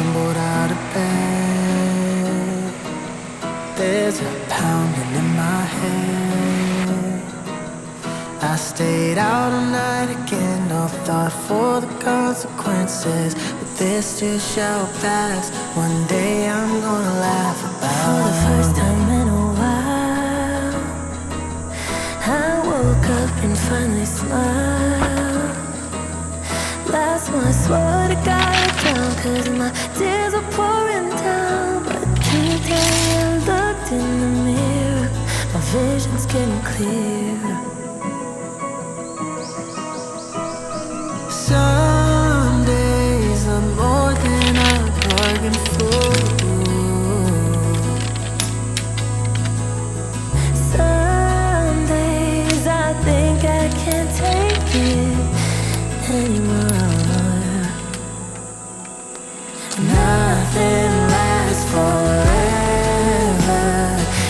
stumbled out of bed. There's a pounding in my head. I stayed out all night again, no thought for the consequences. But this too shall pass. One day I'm gonna laugh about. For the first time in a while, I woke up and finally smiled. Last one I swore to God I drowned, 'cause my tears were pouring down. But today I looked in the mirror, my vision's getting clearer. Some days are more than I bargained for. Some days I think I can't take it anymore. Nothing lasts forever,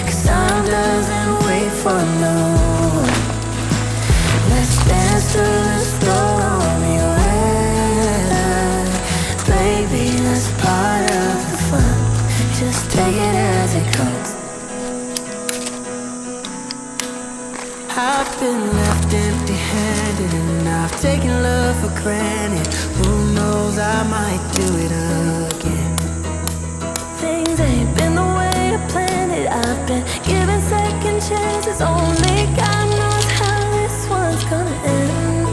'cause time doesn't wait for no one. Let's dance to the stormy weather. Baby, that's part of the fun. Just take it as it comes. I've been left empty-handed and I've taken love for granted. Who knows, I might do it again. Things ain't been the way I planned it. I've been given second chances. Only God knows how this one's gonna end.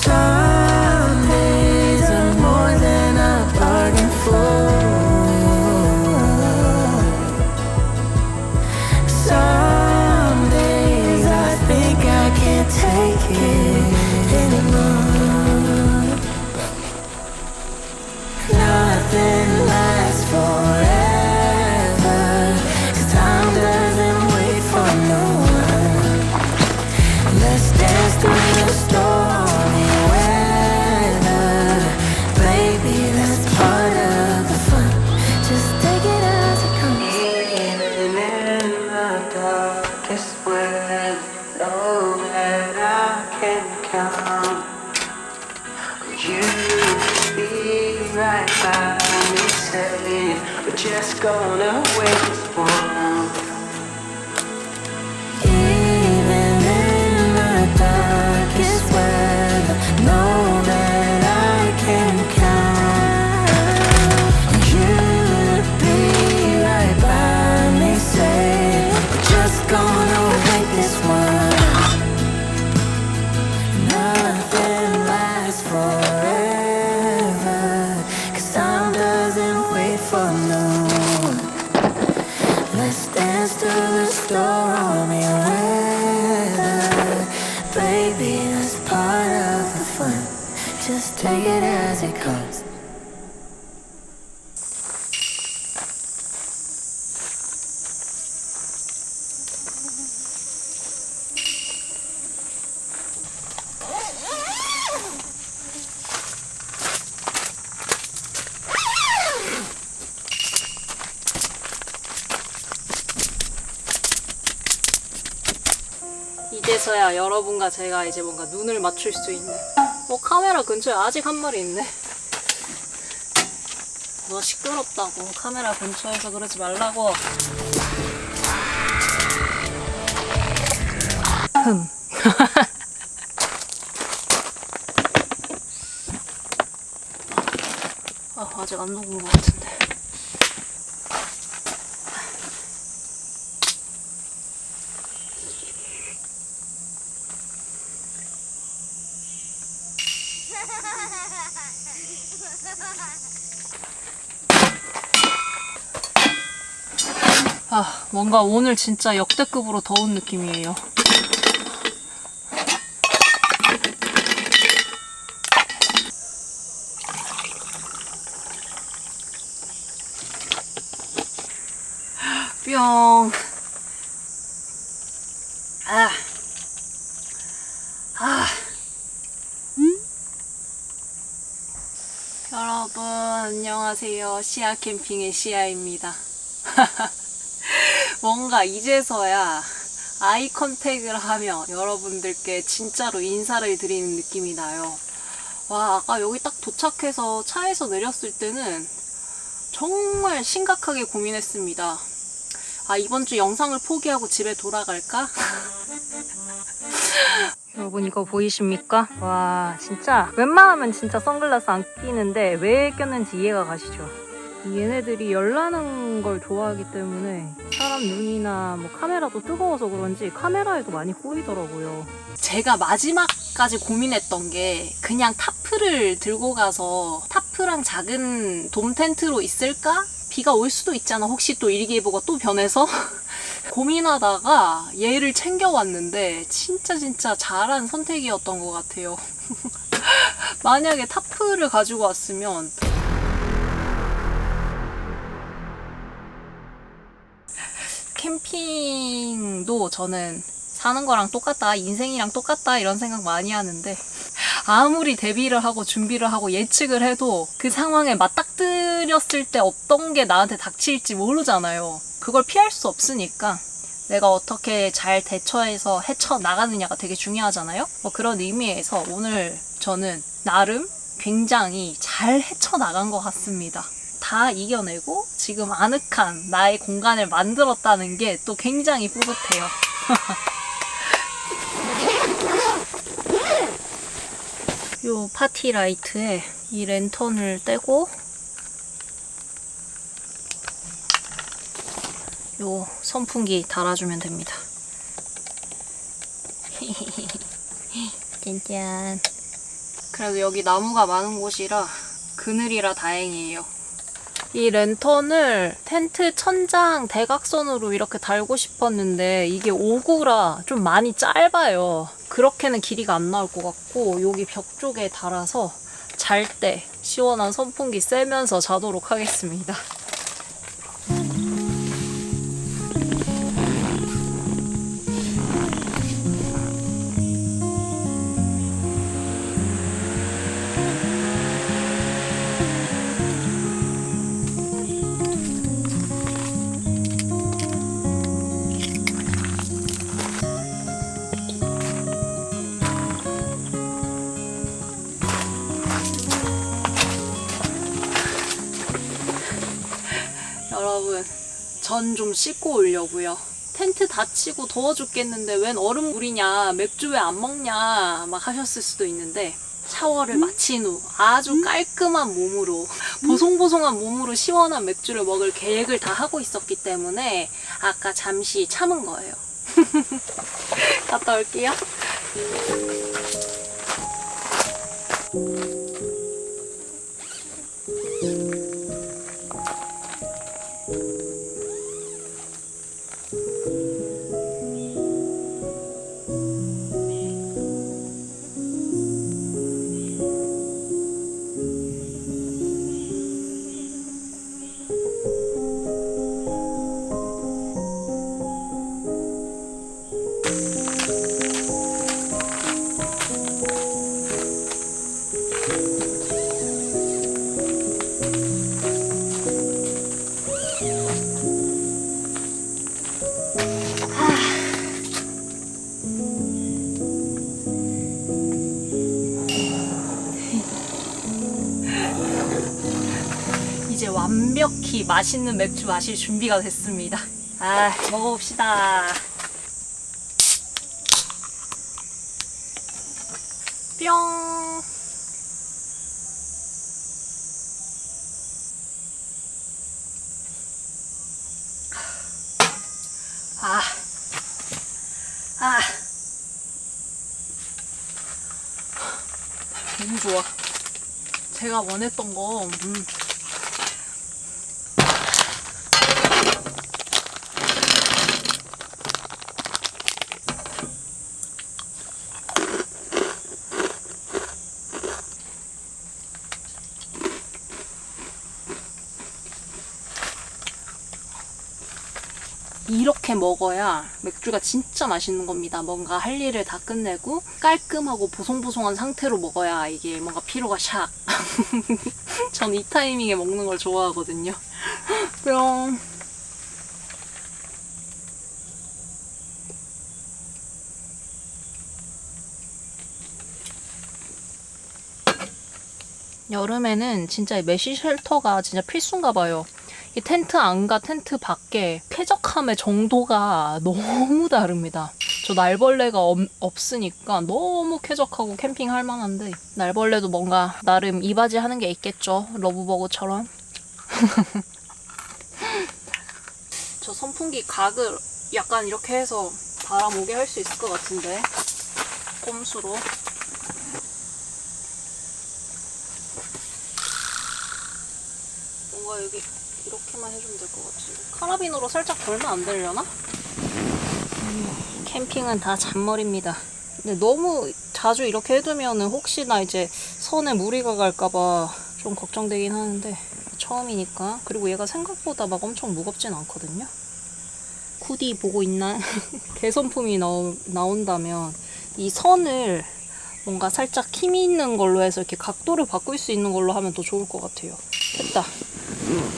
Some days are more than I bargained for. Some days I think I can't take it anymore. Nothing lasts forever, 'cause time doesn't wait for no one. Let's dance through the stormy weather. Baby, that's part of the fun. Just take it as it comes. Even in the darkest weather, know that I can count. You be right by me, saying we're just gonna wait this one. Even in the darkest weather, know that I can count. You be right by me, saying we're just gonna wait this one. Nothing lasts forever, 'cause time doesn't wait for no one. Let's dance through the stormy weather. Baby, that's part of the fun. Just take it as it comes. 이제서야 여러분과 제가 이제 뭔가 눈을 맞출 수 있는. 카메라 근처에 아직 한 마리 있네. 너 시끄럽다고. 카메라 근처에서 그러지 말라고. 아직 안 녹은 것 같은데. 뭔가 오늘 진짜 역대급으로 더운 느낌이에요. 뿅. 여러분 안녕하세요. 시아 캠핑의 시아입니다. 뭔가 이제서야 아이 컨택을 하며 여러분들께 진짜로 인사를 드리는 느낌이 나요. 와, 아까 여기 딱 도착해서 차에서 내렸을 때는 정말 심각하게 고민했습니다. 아, 이번 주 영상을 포기하고 집에 돌아갈까? 여러분 이거 보이십니까? 와, 진짜 웬만하면 진짜 선글라스 안 끼는데 왜 꼈는지 이해가 가시죠? 얘네들이 열나는 걸 좋아하기 때문에 사람 눈이나 뭐 카메라도 뜨거워서 그런지 카메라에도 많이 꼬이더라고요. 제가 마지막까지 고민했던 게 그냥 타프를 들고 가서 타프랑 작은 돔 텐트로 있을까? 비가 올 수도 있잖아. 혹시 또 일기예보가 또 변해서? 고민하다가 얘를 챙겨왔는데 진짜 잘한 선택이었던 것 같아요. 만약에 타프를 가지고 왔으면 캠핑도 저는 사는 거랑 똑같다, 인생이랑 똑같다 이런 생각 많이 하는데 아무리 대비를 하고 준비를 하고 예측을 해도 그 상황에 맞닥뜨렸을 때 어떤 게 나한테 닥칠지 모르잖아요. 그걸 피할 수 없으니까 내가 어떻게 잘 대처해서 헤쳐나가느냐가 되게 중요하잖아요. 그런 의미에서 오늘 저는 나름 굉장히 잘 헤쳐나간 것 같습니다. 다 이겨내고 지금 아늑한 나의 공간을 만들었다는 게 또 굉장히 뿌듯해요. 요 파티 라이트에 이 랜턴을 떼고 요 선풍기 달아주면 됩니다. 짠짠. 그래도 여기 나무가 많은 곳이라 그늘이라 다행이에요. 이 랜턴을 텐트 천장 대각선으로 이렇게 달고 싶었는데 이게 5구라 좀 많이 짧아요. 그렇게는 길이가 안 나올 것 같고 여기 벽 쪽에 달아서 잘 때 시원한 선풍기 쐬면서 자도록 하겠습니다. 여러분, 전 좀 씻고 오려고요. 텐트 다 치고 더워 죽겠는데 웬 얼음물이냐, 맥주 왜 안 먹냐 막 하셨을 수도 있는데 샤워를 마친 후 아주 깔끔한 몸으로 보송보송한 몸으로 시원한 맥주를 먹을 계획을 다 하고 있었기 때문에 아까 잠시 참은 거예요. 갔다 올게요. 이제 완벽히 맛있는 맥주 마실 준비가 됐습니다. 아, 먹어봅시다. 뿅. 너무 좋아. 제가 원했던 거. 이렇게 먹어야 맥주가 진짜 맛있는 겁니다. 뭔가 할 일을 다 끝내고 깔끔하고 보송보송한 상태로 먹어야 이게 뭔가 피로가 샥. 전 이 타이밍에 먹는 걸 좋아하거든요. 뿅. 여름에는 진짜 이 메쉬 쉘터가 진짜 필수인가 봐요. 이 텐트 안과 텐트 밖에 쾌적함의 정도가 너무 다릅니다. 저 날벌레가 없으니까 너무 쾌적하고 캠핑할 만한데, 날벌레도 뭔가 나름 이바지 하는 게 있겠죠. 러브버그처럼. 저 선풍기 각을 약간 이렇게 해서 바람 오게 할 수 있을 것 같은데, 꼼수로. 뭔가 여기 이렇게만 해주면 될 것 같은데, 카라빈으로 살짝 돌면 안 되려나? 캠핑은 다 잔머리입니다. 근데 너무 자주 이렇게 해두면 혹시나 이제 선에 무리가 갈까봐 좀 걱정되긴 하는데, 처음이니까. 그리고 얘가 생각보다 막 엄청 무겁진 않거든요. 쿠디 보고 있나? 개선품이 나온다면 이 선을 뭔가 살짝 힘이 있는 걸로 해서 이렇게 각도를 바꿀 수 있는 걸로 하면 더 좋을 것 같아요. 됐다.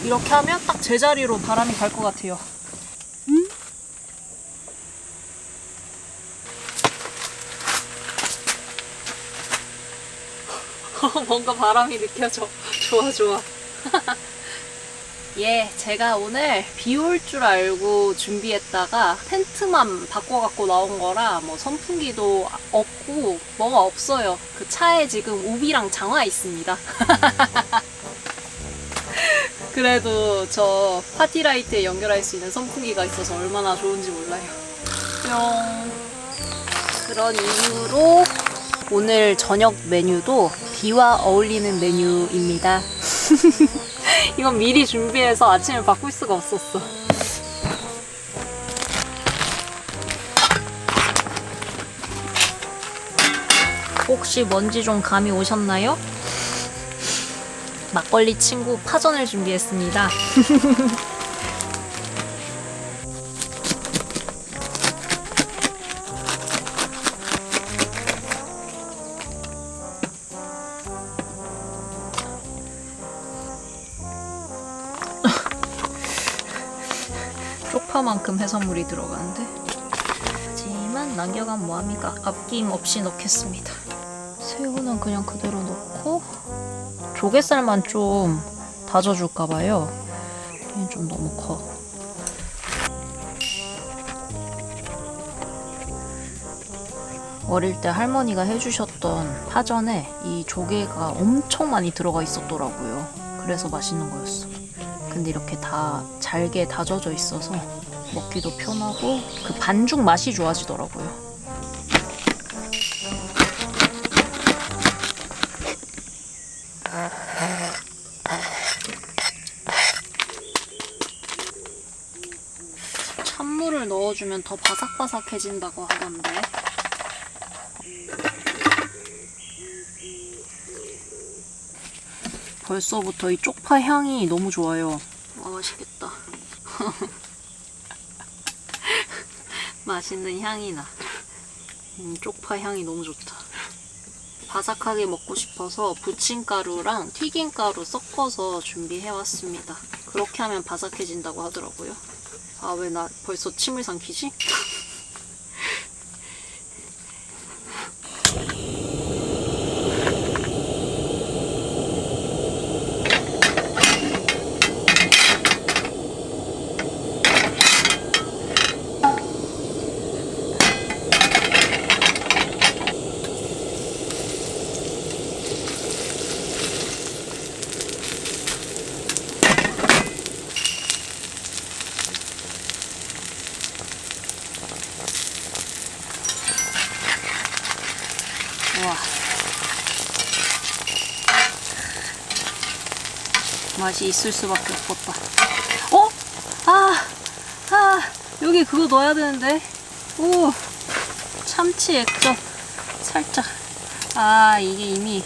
이렇게 하면 딱 제자리로 바람이 갈 것 같아요. 뭔가 바람이 느껴져. 좋아, 좋아. 예, 제가 오늘 비 올 줄 알고 준비했다가 텐트만 바꿔갖고 나온 거라 뭐 선풍기도 없고 뭐가 없어요. 그 차에 지금 우비랑 장화 있습니다. 그래도 저 파티라이트에 연결할 수 있는 선풍기가 있어서 얼마나 좋은지 몰라요. 뿅. 그런 이유로 오늘 저녁 메뉴도 비와 어울리는 메뉴입니다. 이건 미리 준비해서 아침에 바꿀 수가 없었어. 혹시 뭔지 좀 감이 오셨나요? 막걸리 친구 파전을 준비했습니다. 쪽파만큼 해산물이 들어가는데, 하지만 남겨간 뭐합니까? 아낌 없이 넣겠습니다. 새우는 그냥 그대로 넣고, 조갯살만 좀 다져줄까봐요. 얘는 좀 너무 커. 어릴 때 할머니가 해주셨던 파전에 이 조개가 엄청 많이 들어가 있었더라고요. 그래서 맛있는 거였어. 근데 이렇게 다 잘게 다져져 있어서 먹기도 편하고 그 반죽 맛이 좋아지더라고요. 찬물을 넣어주면 더 바삭바삭해진다고 하던데. 벌써부터 이 쪽파 향이 너무 좋아요. 와, 맛있겠다. 맛있는 향이 나. 쪽파 향이 너무 좋다. 바삭하게 먹고 싶어서 부침가루랑 튀김가루 섞어서 준비해왔습니다. 그렇게 하면 바삭해진다고 하더라고요. 아, 왜 나 벌써 침을 삼키지? 와, 맛이 있을 수밖에 없겠다. 어? 여기 그거 넣어야 되는데. 오, 참치 액젓 살짝. 이게 이미.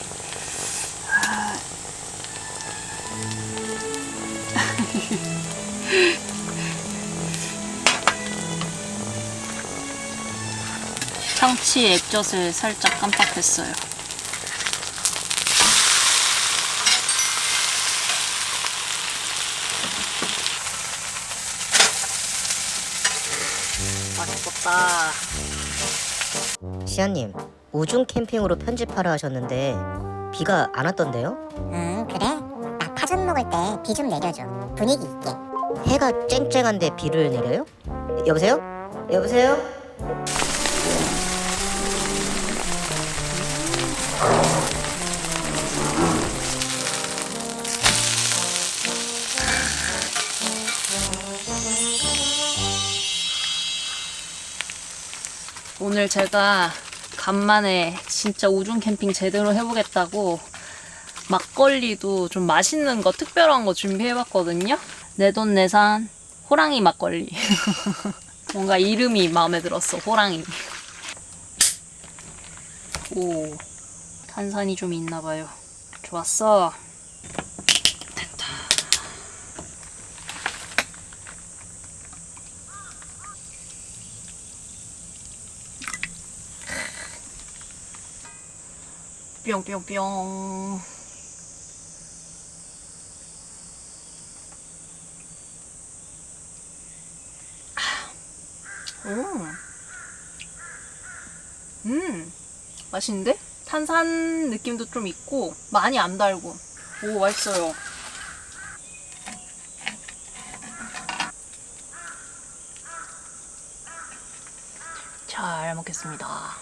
참치 액젓을 살짝 깜빡했어요. 맛있겠다. 시아님, 우중 캠핑으로 편집하러 하셨는데 비가 안 왔던데요? 그래? 나 파전 먹을 때 비 좀 내려줘. 분위기 있게. 해가 쨍쨍한데 비를 내려요? 여보세요? 여보세요? 오늘 제가 간만에 진짜 우중 캠핑 제대로 해보겠다고 막걸리도 좀 맛있는 거 특별한 거 준비해봤거든요. 내돈내산 호랑이 막걸리. 뭔가 이름이 마음에 들었어. 호랑이. 오, 탄산이 좀 있나봐요. 좋았어. 됐다. 뿅뿅뿅. 맛있는데? 탄산 느낌도 좀 있고 많이 안 달고. 오, 맛있어요. 잘 먹겠습니다.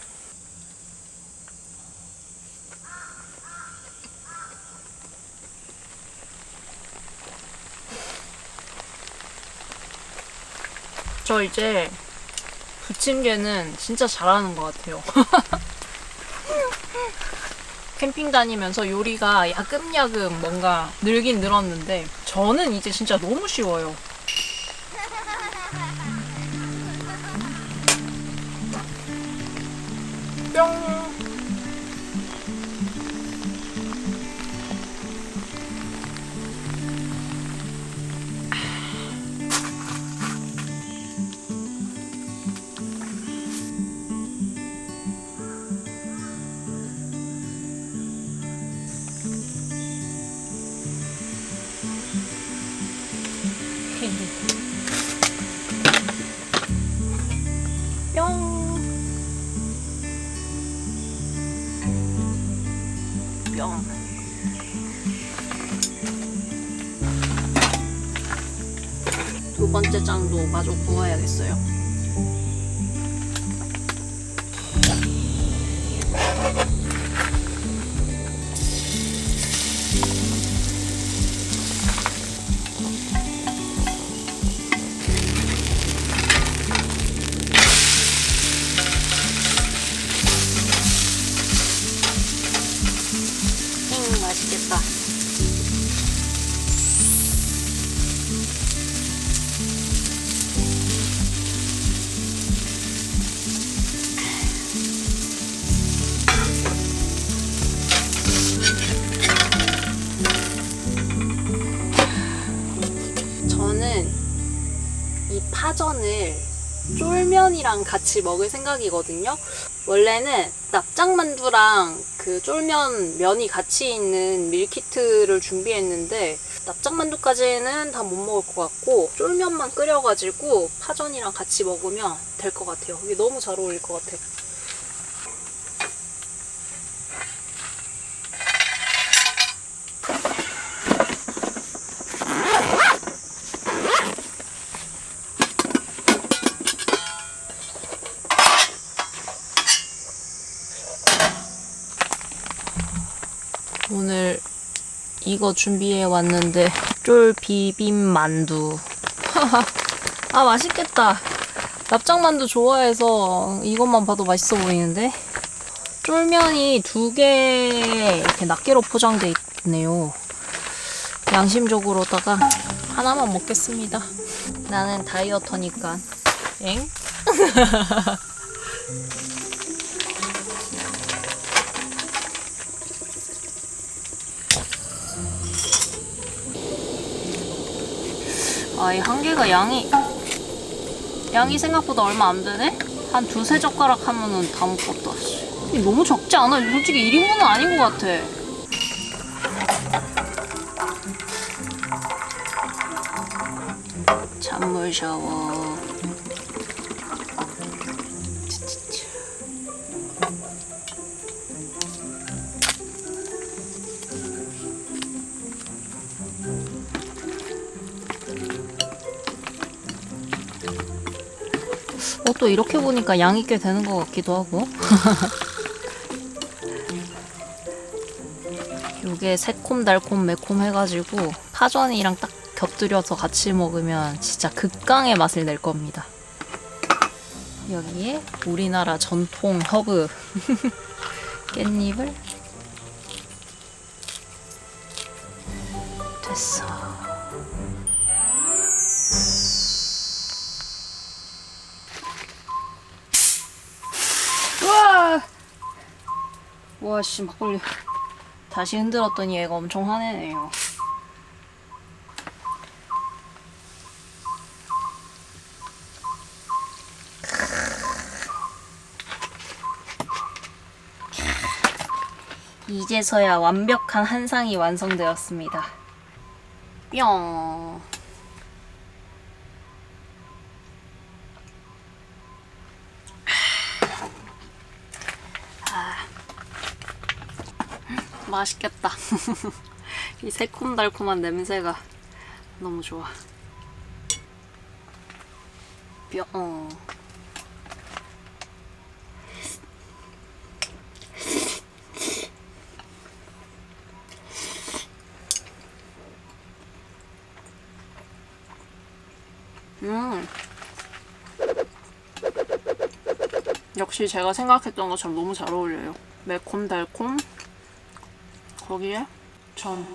저 이제 부침개는 진짜 잘하는 것 같아요. 캠핑 다니면서 요리가 야금야금 뭔가 늘긴 늘었는데 저는 이제 진짜 너무 쉬워요. 뿅. 뿅. 두 번째 장도 마저 구워야겠어요. 맛있겠다. 저는 이 파전을 쫄면이랑 같이 먹을 생각이거든요. 원래는 납작만두랑 그 쫄면 면이 같이 있는 밀키트를 준비했는데 납작만두까지는 다 못 먹을 것 같고 쫄면만 끓여가지고 파전이랑 같이 먹으면 될 것 같아요. 이게 너무 잘 어울릴 것 같아. 오늘 이거 준비해 왔는데 쫄 비빔 만두. 아, 맛있겠다. 납작만두 좋아해서 이것만 봐도 맛있어 보이는데. 쫄면이 2개 이렇게 낱개로 포장돼 있네요. 양심적으로다가 하나만 먹겠습니다. 나는 다이어터니까. 엥? 아, 이 한 개가 양이 생각보다 얼마 안 되네? 한 2-3젓가락 하면은 다 먹었다. 이게 너무 적지 않아? 솔직히 1인분은 아닌 것 같아. 찬물 샤워. 또 이렇게 보니까 양이 꽤 되는 것 같기도 하고. 요게 새콤달콤 매콤 해가지고 파전이랑 딱 곁들여서 같이 먹으면 진짜 극강의 맛을 낼 겁니다. 여기에 우리나라 전통 허브 깻잎을 됐어. 우와! 와씨 막걸리 다시 흔들었더니 얘가 엄청 화내네요. 이제서야 완벽한 한상이 완성되었습니다. 뿅. 맛있겠다. 이 새콤달콤한 냄새가 너무 좋아. 뿅. 역시 제가 생각했던 것처럼 너무 잘 어울려요. 매콤달콤. 거기에 전.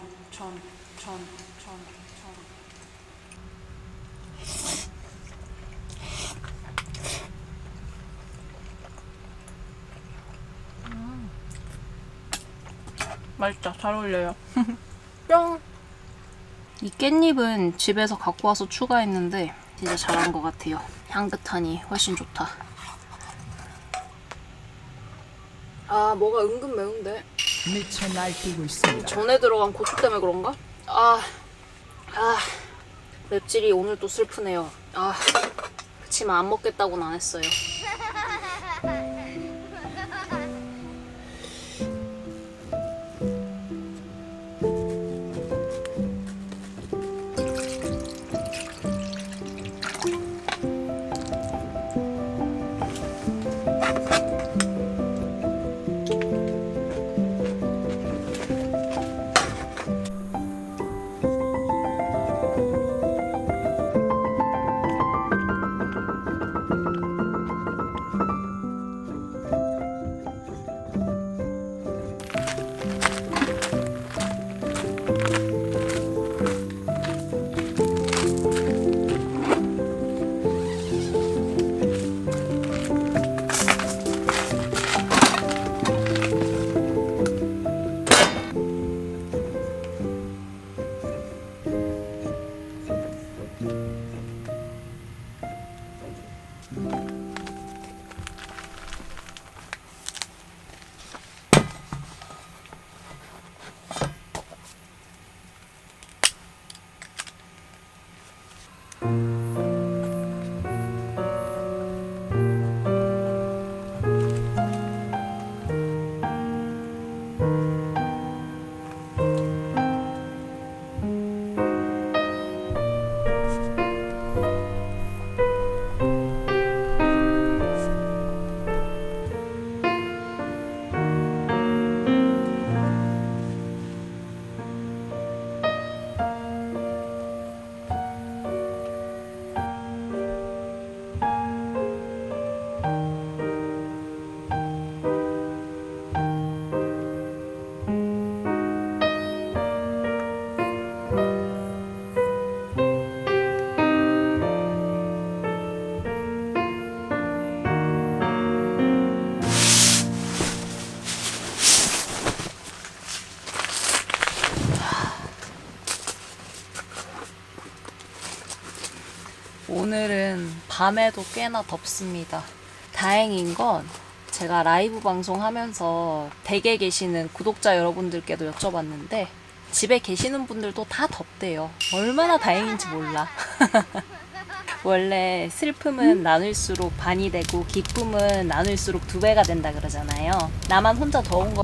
맛있다. 잘 어울려요. 뿅. 이 깻잎은 집에서 갖고 와서 추가했는데 진짜 잘한 것 같아요. 향긋하니 훨씬 좋다. 아, 뭐가 은근 매운데. 미쳐 날뛰고 있습니다. 전에 들어간 고추 때문에 그런가? 맵찔이 오늘 또 슬프네요. 그치만 안 먹겠다고는 안 했어요. 오늘은 밤에도 꽤나 덥습니다. 다행인 건 제가 라이브 방송하면서 댁에 계시는 구독자 여러분들께도 여쭤봤는데 집에 계시는 분들도 다 덥대요. 얼마나 다행인지 몰라. 원래 슬픔은 나눌수록 반이 되고 기쁨은 나눌수록 2배가 된다 그러잖아요. 나만 혼자 더운 거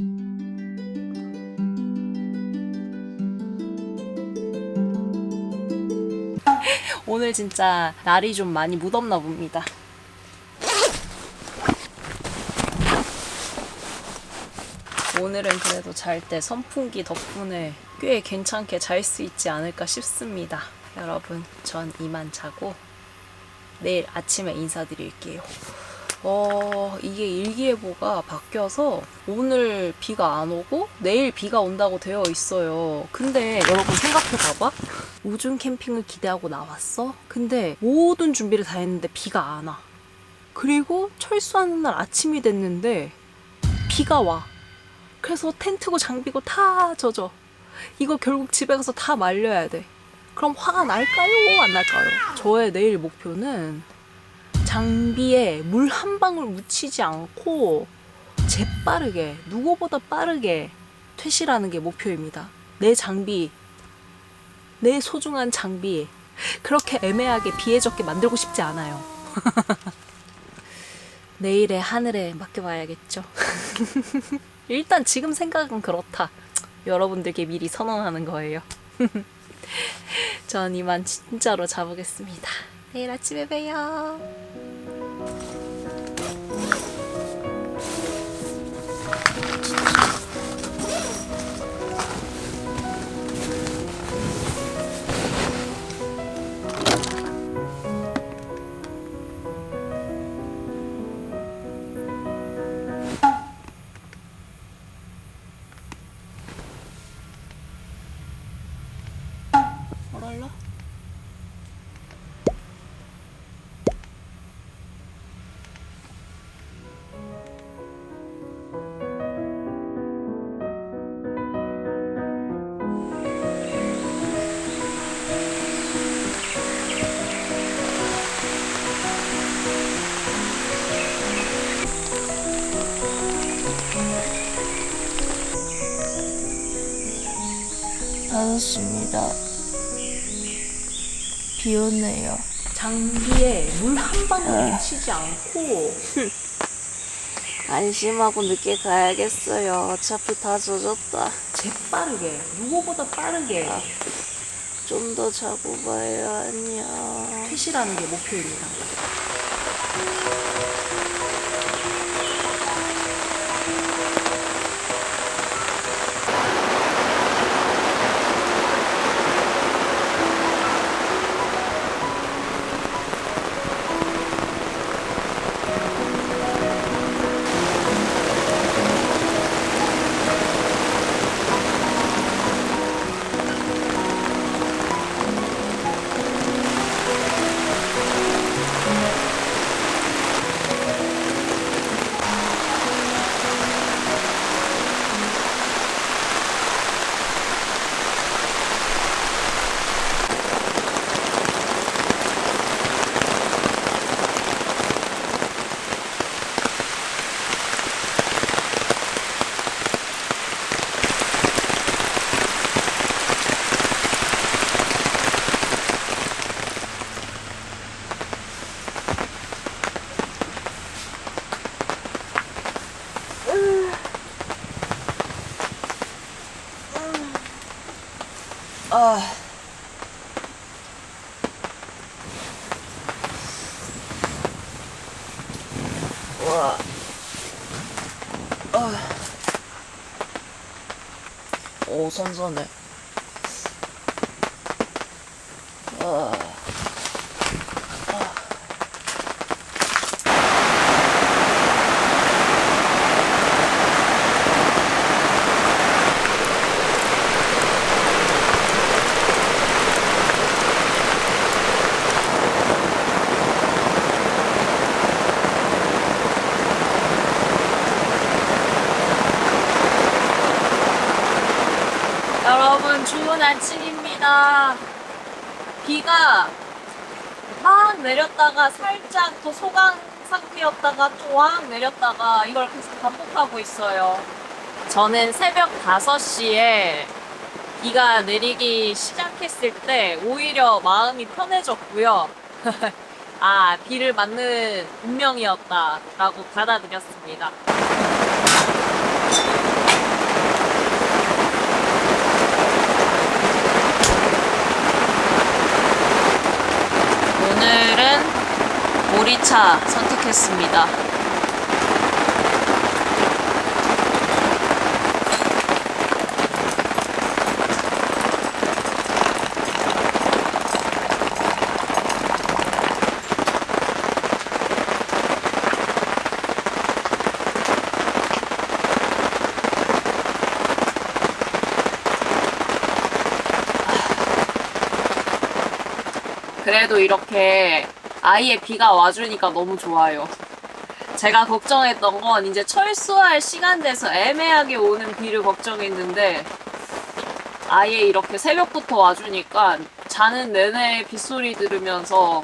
오늘 진짜 날이 좀 많이 무덥나 봅니다. 오늘은 그래도 잘 때 선풍기 덕분에 꽤 괜찮게 잘 수 있지 않을까 싶습니다. 여러분, 전 이만 자고 내일 아침에 인사드릴게요. 이게 일기예보가 바뀌어서 오늘 비가 안 오고 내일 비가 온다고 되어 있어요. 근데 여러분 생각해봐봐. 우중 캠핑을 기대하고 나왔어? 근데 모든 준비를 다 했는데 비가 안 와. 그리고 철수하는 날 아침이 됐는데 비가 와. 그래서 텐트고 장비고 다 젖어. 이거 결국 집에 가서 다 말려야 돼. 그럼 화가 날까요? 안 날까요? 저의 내일 목표는 장비에 물 한 방울 묻히지 않고 재빠르게, 누구보다 빠르게 퇴실하는 게 목표입니다. 내 장비, 내 소중한 장비, 그렇게 애매하게 비에 젖게 만들고 싶지 않아요. 내일의 하늘에 맡겨봐야겠죠. 일단 지금 생각은 그렇다. 여러분들께 미리 선언하는 거예요. 전 이만 진짜로 자보겠습니다. 내일 아침에 봬요. 뭐랄라? 다섯입니다. 비 오네요. 장비에 물 한 방울 묻히지 않고 안심하고 늦게 가야겠어요. 어차피 다 젖었다. 재빠르게, 누구보다 빠르게 좀 더 자고 봐요. 안녕. 퇴실하는 게 목표입니다. 오, 선선해. 여러분, 좋은 아침입니다. 비가 막 내렸다가 살짝 또 소강 상태였다가 또 확 내렸다가 이걸 계속 반복하고 있어요. 저는 새벽 5시에 비가 내리기 시작했을 때 오히려 마음이 편해졌고요. 아, 비를 맞는 운명이었다라고 받아들였습니다. 오늘은 보리차 선택했습니다. 그래도 이렇게 아예 비가 와주니까 너무 좋아요. 제가 걱정했던 건 이제 철수할 시간 돼서 애매하게 오는 비를 걱정했는데 아예 이렇게 새벽부터 와주니까 자는 내내 빗소리 들으면서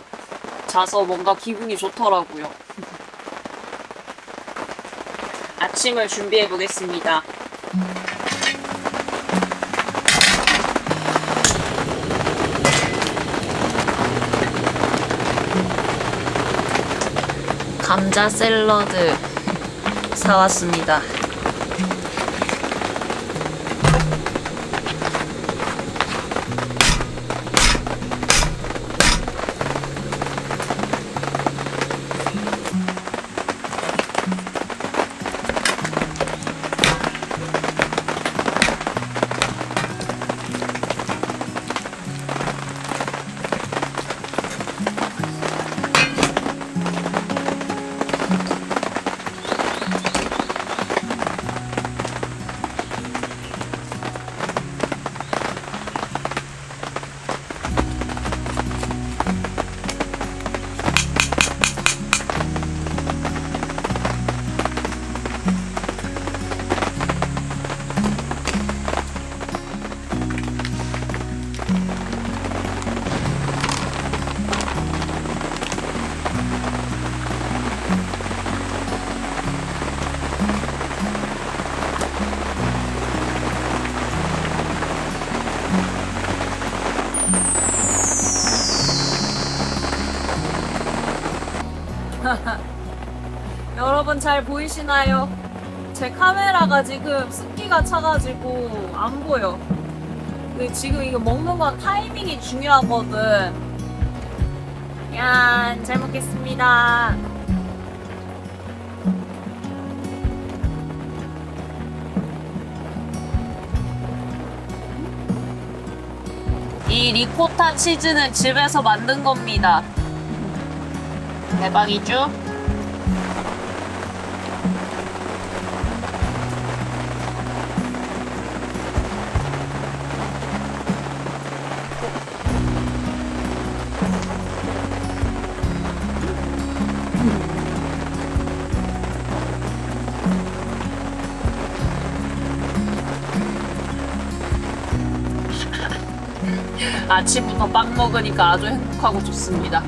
자서 뭔가 기분이 좋더라고요. 아침을 준비해 보겠습니다. 감자 샐러드 사왔습니다. 여러분 잘 보이시나요? 제 카메라가 지금 습기가 차가지고 안 보여. 근데 지금 이거 먹는 건 타이밍이 중요하거든. 야, 잘 먹겠습니다. 이 리코타 치즈는 집에서 만든 겁니다. 대박이죠? 아침부터 빵 먹으니까 아주 행복하고 좋습니다.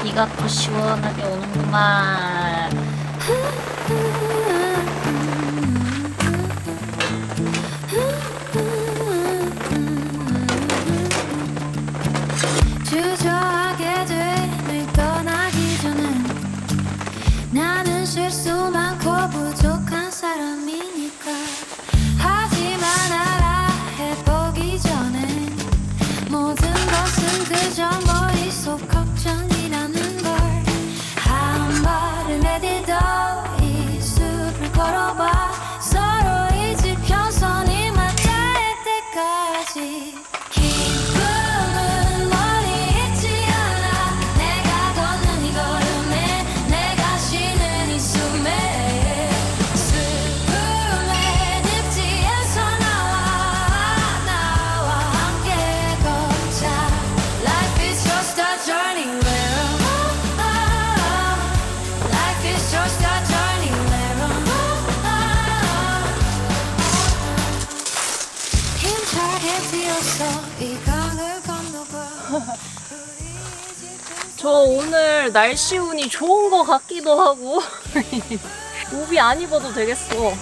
비가 또 시원하게 오는구만. 주저하게 돼 떠나기 전엔 나는 실수 많고 부족한 사람이니까 하지만 알아 해보기 전엔 모든 것은 그저 머릿속 걱정이라는 걸 한 발을 내딛어 이 숲을 걸어봐 서로의 지평선이 맞닿을 때까지 저 오늘 날씨 운이 좋은 것 같기도 하고 우비 안 입어도 되겠어.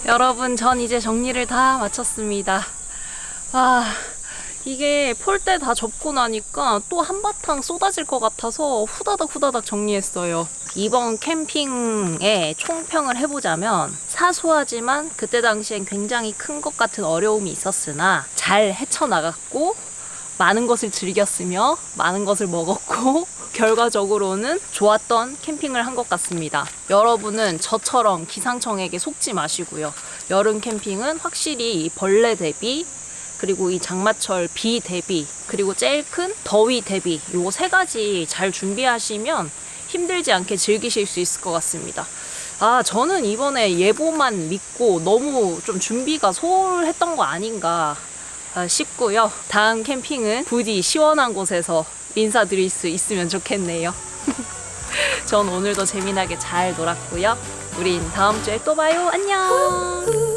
여러분, 전 이제 정리를 다 마쳤습니다. 아, 이게 폴대 다 접고 나니까 또 한바탕 쏟아질 것 같아서 후다닥 정리했어요. 이번 캠핑의 총평을 해보자면 사소하지만 그때 당시엔 굉장히 큰 것 같은 어려움이 있었으나 잘 헤쳐나갔고 많은 것을 즐겼으며 많은 것을 먹었고 결과적으로는 좋았던 캠핑을 한 것 같습니다. 여러분은 저처럼 기상청에게 속지 마시고요. 여름 캠핑은 확실히 이 벌레 대비 그리고 이 장마철 비 대비 그리고 제일 큰 더위 대비 요 세 가지 잘 준비하시면 힘들지 않게 즐기실 수 있을 것 같습니다. 저는 이번에 예보만 믿고 너무 좀 준비가 소홀했던 거 아닌가 싶고요. 다음 캠핑은 부디 시원한 곳에서 인사드릴 수 있으면 좋겠네요. 전 오늘도 재미나게 잘 놀았고요. 우린 다음 주에 또 봐요. 안녕.